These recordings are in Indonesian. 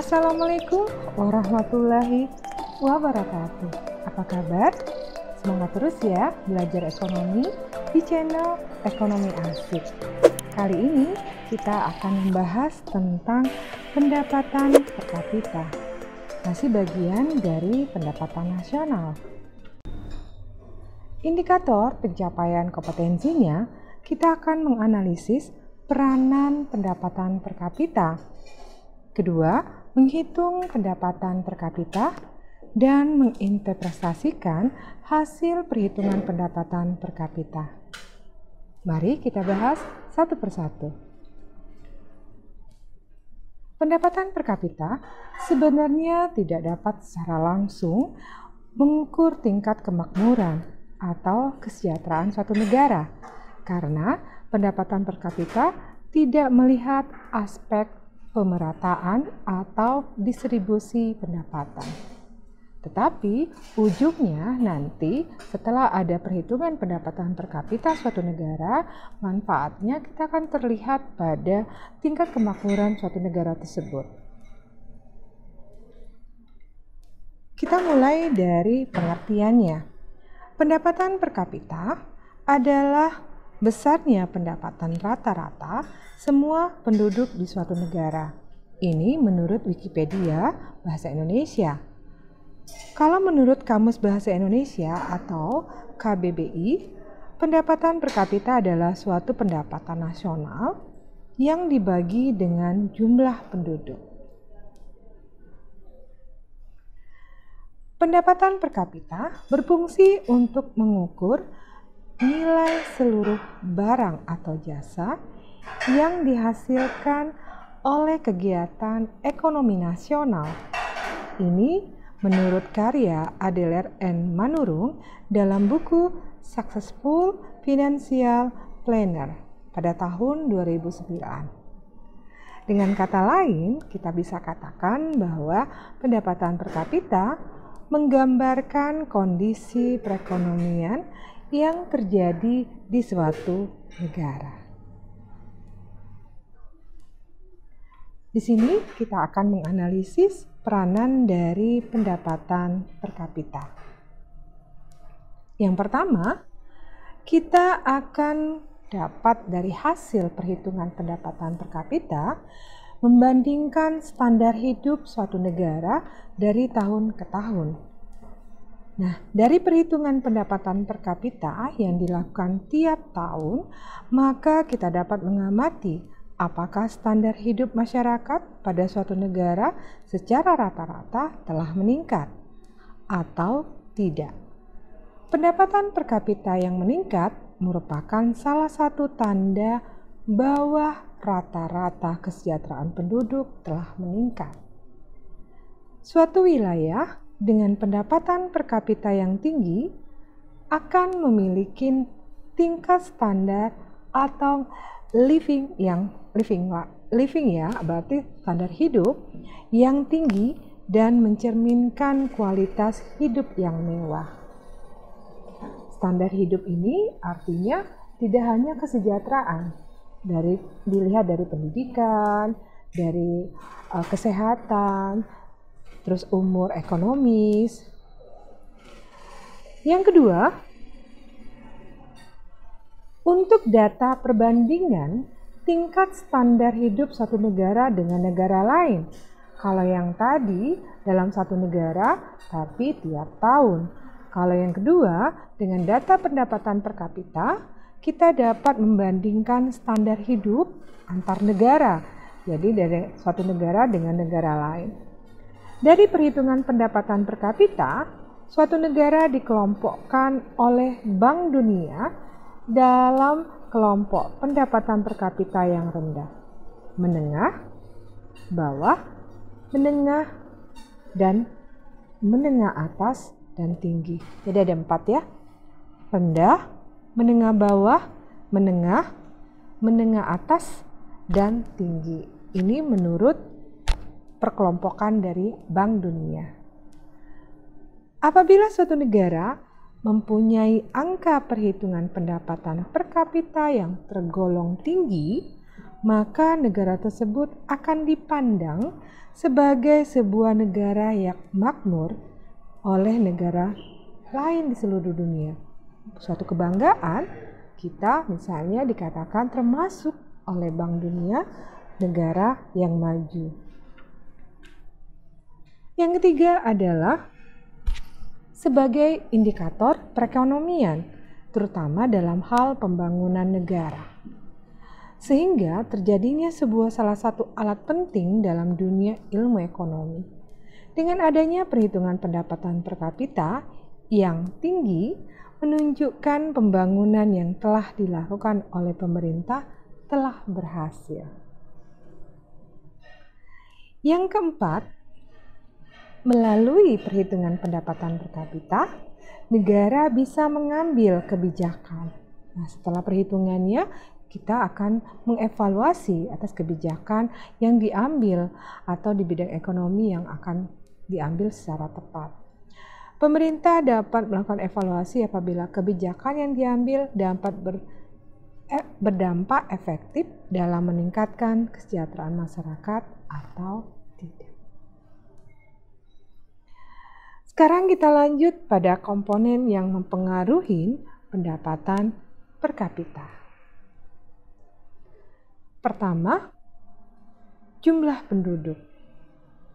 Assalamualaikum warahmatullahi wabarakatuh. Apa kabar? Semangat terus ya belajar ekonomi di channel Ekonomi Asik. Kali ini kita akan membahas tentang pendapatan per kapita. Masih bagian dari pendapatan nasional. Indikator pencapaian kompetensinya, kita akan menganalisis peranan pendapatan per kapita. Kedua, menghitung pendapatan per kapita dan menginterpretasikan hasil perhitungan pendapatan per kapita. Mari kita bahas satu persatu. Pendapatan per kapita sebenarnya tidak dapat secara langsung mengukur tingkat kemakmuran atau kesejahteraan suatu negara, karena pendapatan per kapita tidak melihat aspek pemerataan atau distribusi pendapatan. Tetapi ujungnya nanti setelah ada perhitungan pendapatan per kapita suatu negara, manfaatnya kita akan terlihat pada tingkat kemakmuran suatu negara tersebut. Kita mulai dari pengertiannya. Pendapatan per kapita adalah besarnya pendapatan rata-rata semua penduduk di suatu negara. Ini menurut Wikipedia Bahasa Indonesia. Kalau menurut Kamus Bahasa Indonesia atau KBBI, pendapatan per kapita adalah suatu pendapatan nasional yang dibagi dengan jumlah penduduk. Pendapatan per kapita berfungsi untuk mengukur nilai seluruh barang atau jasa yang dihasilkan oleh kegiatan ekonomi nasional. Ini menurut karya Adler and Manurung dalam buku Successful Financial Planner pada tahun 2009. Dengan kata lain, kita bisa katakan bahwa pendapatan per kapita menggambarkan kondisi perekonomian yang terjadi di suatu negara. Di sini kita akan menganalisis peranan dari pendapatan per kapita. Yang pertama, kita akan dapat dari hasil perhitungan pendapatan per kapita membandingkan standar hidup suatu negara dari tahun ke tahun. Nah, dari perhitungan pendapatan per kapita yang dilakukan tiap tahun, maka kita dapat mengamati apakah standar hidup masyarakat pada suatu negara secara rata-rata telah meningkat atau tidak. Pendapatan per kapita yang meningkat merupakan salah satu tanda bahwa rata-rata kesejahteraan penduduk telah meningkat. Suatu wilayah dengan pendapatan per kapita yang tinggi akan memiliki tingkat standar atau living berarti standar hidup yang tinggi dan mencerminkan kualitas hidup yang mewah. Standar hidup ini artinya tidak hanya kesejahteraan, dilihat dari pendidikan, dari kesehatan, terus umur ekonomis. Yang kedua, untuk data perbandingan tingkat standar hidup satu negara dengan negara lain. Kalau yang tadi dalam satu negara, tapi tiap tahun. Kalau yang kedua, dengan data pendapatan per kapita, kita dapat membandingkan standar hidup antar negara. Jadi dari suatu negara dengan negara lain. Dari perhitungan pendapatan per kapita, suatu negara dikelompokkan oleh Bank Dunia dalam kelompok pendapatan per kapita yang rendah, menengah, bawah, menengah, dan menengah atas dan tinggi. Jadi ada 4 ya, rendah, menengah bawah, menengah, menengah atas, dan tinggi. Ini menurut perkelompokan dari Bank Dunia. Apabila suatu negara mempunyai angka perhitungan pendapatan per kapita yang tergolong tinggi, maka negara tersebut akan dipandang sebagai sebuah negara yang makmur oleh negara lain di seluruh dunia. Suatu kebanggaan, kita misalnya dikatakan termasuk oleh Bank Dunia negara yang maju. Yang ketiga adalah sebagai indikator perekonomian, terutama dalam hal pembangunan negara. Sehingga terjadinya salah satu alat penting dalam dunia ilmu ekonomi. Dengan adanya perhitungan pendapatan per kapita yang tinggi menunjukkan pembangunan yang telah dilakukan oleh pemerintah telah berhasil. Yang keempat, melalui perhitungan pendapatan per kapita, negara bisa mengambil kebijakan. Nah, setelah perhitungannya, kita akan mengevaluasi atas kebijakan yang diambil atau di bidang ekonomi yang akan diambil secara tepat. Pemerintah dapat melakukan evaluasi apabila kebijakan yang diambil dapat berdampak efektif dalam meningkatkan kesejahteraan masyarakat atau tidak. Sekarang kita lanjut pada komponen yang mempengaruhi pendapatan per kapita. Pertama, jumlah penduduk.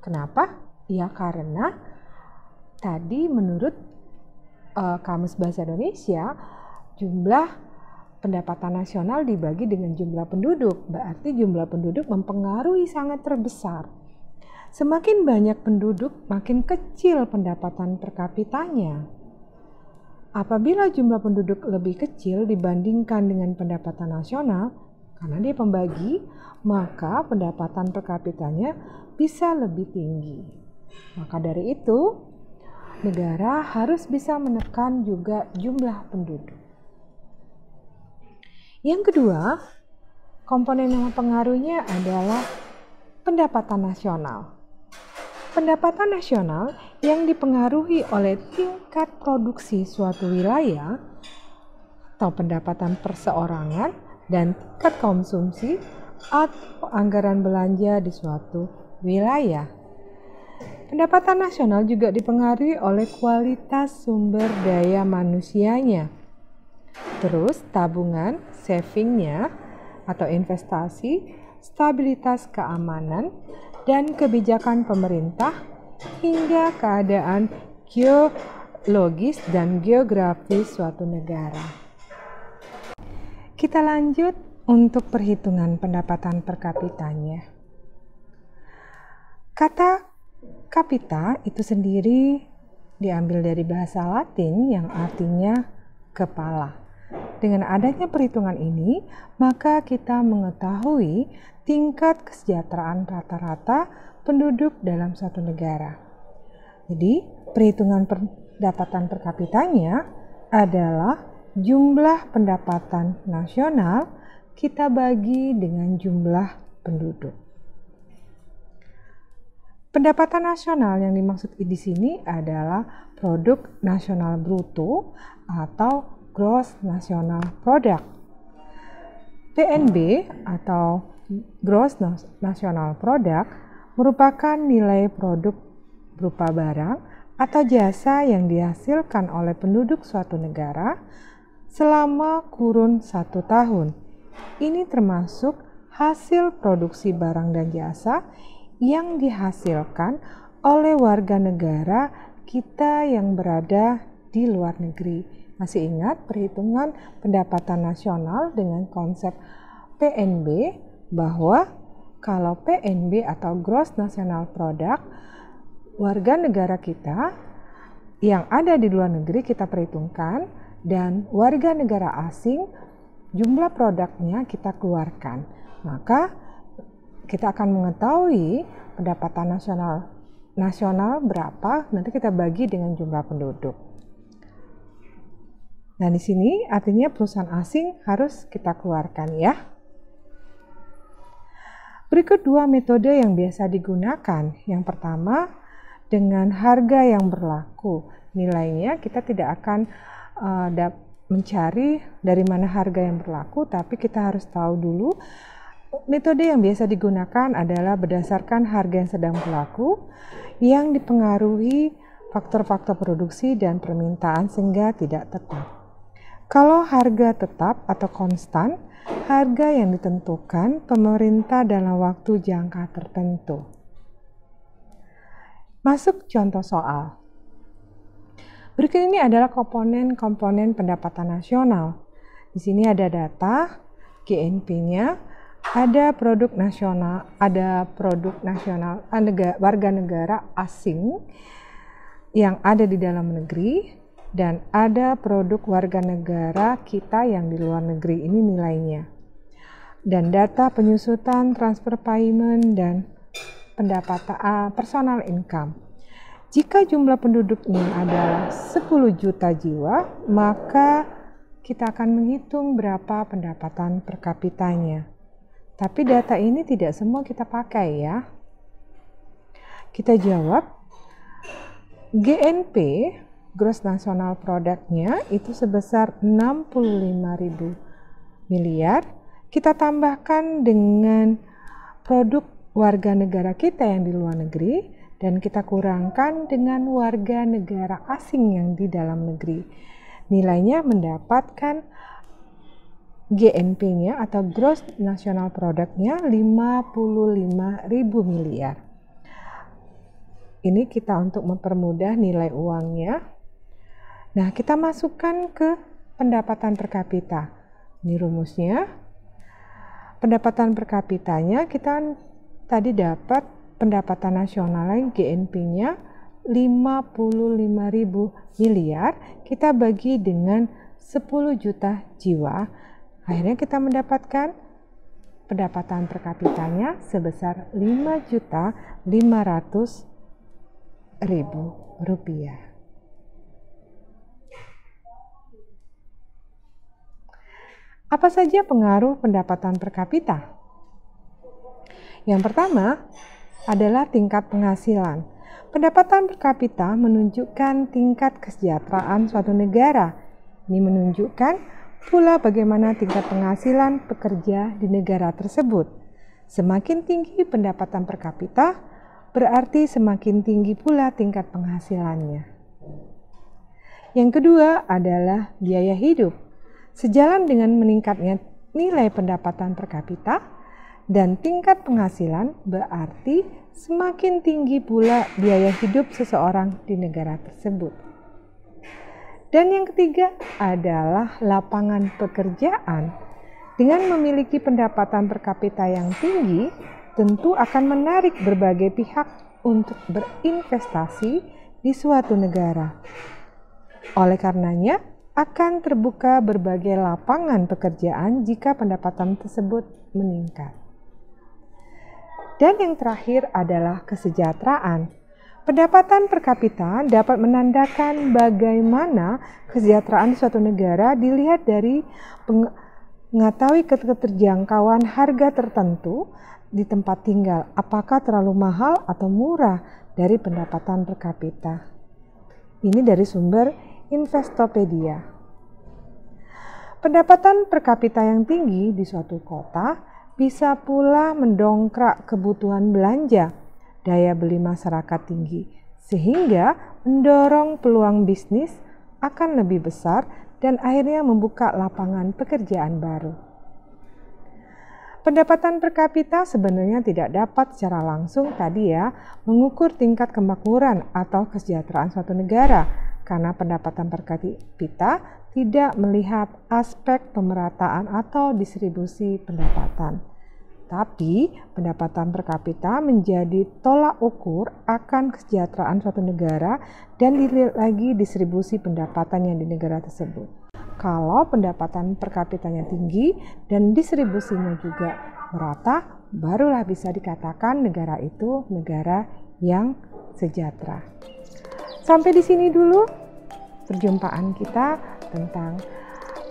Kenapa? Ya karena tadi menurut Kamus Bahasa Indonesia, jumlah pendapatan nasional dibagi dengan jumlah penduduk. Berarti jumlah penduduk mempengaruhi sangat terbesar. Semakin banyak penduduk, makin kecil pendapatan per kapitanya. Apabila jumlah penduduk lebih kecil dibandingkan dengan pendapatan nasional, karena dia pembagi, maka pendapatan per kapitanya bisa lebih tinggi. Maka dari itu, negara harus bisa menekan juga jumlah penduduk. Yang kedua, komponen yang mempengaruhinya adalah pendapatan nasional. Pendapatan nasional yang dipengaruhi oleh tingkat produksi suatu wilayah atau pendapatan perseorangan dan tingkat konsumsi atau anggaran belanja di suatu wilayah. Pendapatan nasional juga dipengaruhi oleh kualitas sumber daya manusianya. Terus tabungan, savingnya atau investasi, stabilitas keamanan, dan kebijakan pemerintah hingga keadaan geologis dan geografis suatu negara. Kita lanjut untuk perhitungan pendapatan per kapitanya. Kata kapita itu sendiri diambil dari bahasa Latin yang artinya kepala. Dengan adanya perhitungan ini, maka kita mengetahui tingkat kesejahteraan rata-rata penduduk dalam suatu negara. Jadi, perhitungan pendapatan per kapitanya adalah jumlah pendapatan nasional kita bagi dengan jumlah penduduk. Pendapatan nasional yang dimaksud di sini adalah produk nasional bruto atau gross national product. PNB atau gross national product merupakan nilai produk berupa barang atau jasa yang dihasilkan oleh penduduk suatu negara selama kurun 1 tahun. Ini termasuk hasil produksi barang dan jasa yang dihasilkan oleh warga negara kita yang berada di luar negeri. Masih ingat perhitungan pendapatan nasional dengan konsep PNB, bahwa kalau PNB atau Gross National Product, warga negara kita yang ada di luar negeri kita perhitungkan, dan warga negara asing jumlah produknya kita keluarkan. Maka kita akan mengetahui pendapatan nasional berapa, nanti kita bagi dengan jumlah penduduk. Nah, di sini artinya perusahaan asing harus kita keluarkan ya. Berikut 2 metode yang biasa digunakan. Yang pertama, dengan harga yang berlaku. Nilainya kita tidak akan mencari dari mana harga yang berlaku, tapi kita harus tahu dulu Metode yang biasa digunakan adalah berdasarkan harga yang sedang berlaku yang dipengaruhi faktor-faktor produksi dan permintaan sehingga tidak tetap. Kalau harga tetap atau konstan, harga yang ditentukan pemerintah dalam waktu jangka tertentu. Masuk contoh soal. Berikut ini adalah komponen-komponen pendapatan nasional. Di sini ada data GNP-nya, ada produk nasional warga negara asing yang ada di dalam negeri, dan ada produk warga negara kita yang di luar negeri, ini nilainya. Dan data penyusutan transfer payment dan pendapatan personal income. Jika jumlah penduduknya adalah 10 juta jiwa, maka kita akan menghitung berapa pendapatan per kapitanya. Tapi data ini tidak semua kita pakai ya. Kita jawab, GNP, Gross National Product-nya itu sebesar 65.000 miliar. Kita tambahkan dengan produk warga negara kita yang di luar negeri, dan kita kurangkan dengan warga negara asing yang di dalam negeri. Nilainya mendapatkan GNP-nya atau Gross National Product-nya 55.000 miliar. Ini kita untuk mempermudah nilai uangnya. Nah, kita masukkan ke pendapatan per kapita. Ini rumusnya. Pendapatan per kapitanya kita tadi dapat pendapatan nasional GNP-nya 55.000 miliar, kita bagi dengan 10 juta jiwa. Akhirnya kita mendapatkan pendapatan per kapitanya sebesar 5.500.000 rupiah. Apa saja pengaruh pendapatan per kapita? Yang pertama adalah tingkat penghasilan. Pendapatan per kapita menunjukkan tingkat kesejahteraan suatu negara. Ini menunjukkan pula bagaimana tingkat penghasilan pekerja di negara tersebut. Semakin tinggi pendapatan per kapita, berarti semakin tinggi pula tingkat penghasilannya. Yang kedua adalah biaya hidup. Sejalan dengan meningkatnya nilai pendapatan per kapita dan tingkat penghasilan, berarti semakin tinggi pula biaya hidup seseorang di negara tersebut. Dan yang ketiga adalah lapangan pekerjaan. Dengan memiliki pendapatan per kapita yang tinggi, tentu akan menarik berbagai pihak untuk berinvestasi di suatu negara. Oleh karenanya, akan terbuka berbagai lapangan pekerjaan jika pendapatan tersebut meningkat. Dan yang terakhir adalah kesejahteraan. Pendapatan per kapita dapat menandakan bagaimana kesejahteraan suatu negara dilihat dari mengetahui keterjangkauan harga tertentu di tempat tinggal, apakah terlalu mahal atau murah dari pendapatan per kapita. Ini dari sumber Investopedia. Pendapatan per kapita yang tinggi di suatu kota bisa pula mendongkrak kebutuhan belanja, daya beli masyarakat tinggi, sehingga mendorong peluang bisnis akan lebih besar dan akhirnya membuka lapangan pekerjaan baru. Pendapatan per kapita sebenarnya tidak dapat secara langsung mengukur tingkat kemakmuran atau kesejahteraan suatu negara, karena pendapatan per kapita tidak melihat aspek pemerataan atau distribusi pendapatan. Tapi pendapatan per kapita menjadi tolak ukur akan kesejahteraan suatu negara dan dilihat lagi distribusi pendapatannya di negara tersebut. Kalau pendapatan per kapitanya tinggi dan distribusinya juga merata, barulah bisa dikatakan negara itu negara yang sejahtera. Sampai di sini dulu perjumpaan kita tentang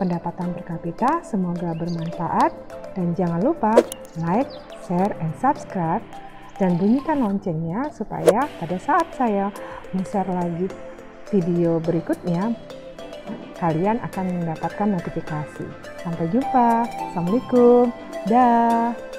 pendapatan per kapita. Semoga bermanfaat dan jangan lupa like, share, and subscribe dan bunyikan loncengnya supaya pada saat saya men-share lagi video berikutnya kalian akan mendapatkan notifikasi. Sampai jumpa. Assalamualaikum. Dah.